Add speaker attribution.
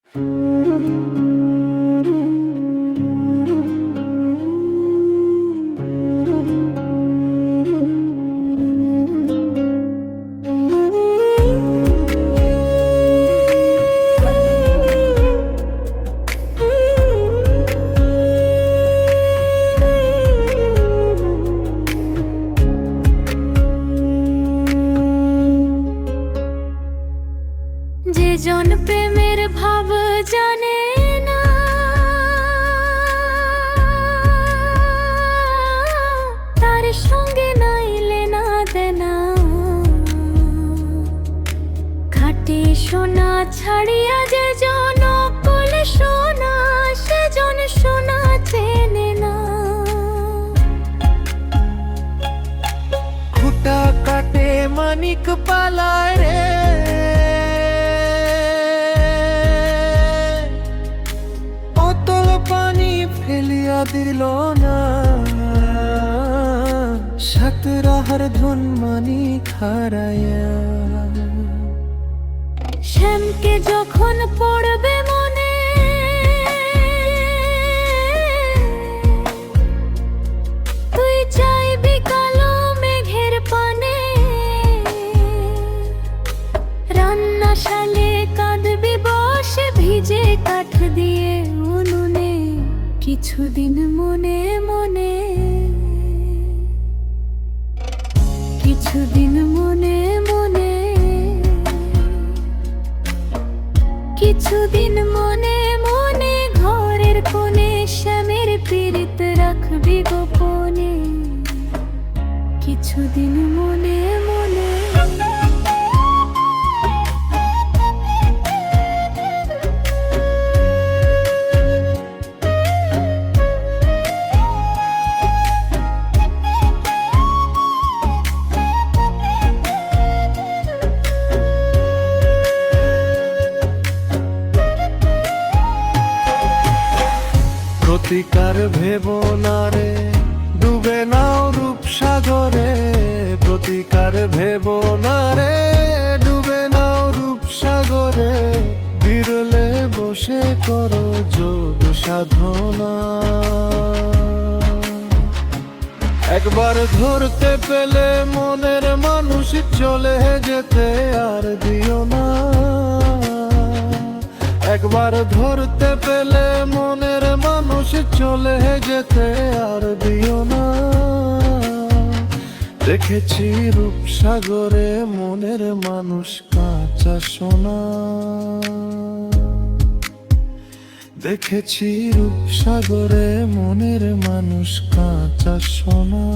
Speaker 1: যে জন প্রেমের ভাব জানে না, তার সঙ্গে নাইলে না দেনা। খাঁটি সোনা ছাড়িয়া যে জন কোলে সোনা, সে জন সোনা চেনে না।
Speaker 2: খুঁটা কাটে মানিক পালায় রে, অতল পানি ফেলিয়া দিল না। সাত রাহার ধন মানিক হারায়া,
Speaker 1: শ্যামকে যখন পড়বে মনে, তুই চাইবি কালো মেঘের পানে। রান্নাশালে কাঁদবি বসে ভিজে কাঠ দিয়ে উনুনে, কিছুদিন মনে মনে, কিছুদিন মনে মনে, কিছুদিন মনে মনে ঘরের কোণে শ্যামের পীড়িত রাখবি গোপনে। কিছুদিন মনে মনে।
Speaker 2: প্রতিকার ভেব না রে, ডুবে নাও রূপসাগরে। প্রতিকার ভেব না রে, ডুবে নাও রূপসাগরে। বিরলে বসে করো যোগ সাধনা, একবার ধরতে পেলে মনের মানুষ চলে যেতে আর দিও না। একবার ধরতে পেলে মনের মানুষ চলে যেতে আর দিও না। দেখেছি রূপসাগরে মনের মানুষ কাঁচা সোনা, দেখেছি রূপসাগরে মনের মানুষ কাঁচা সোনা।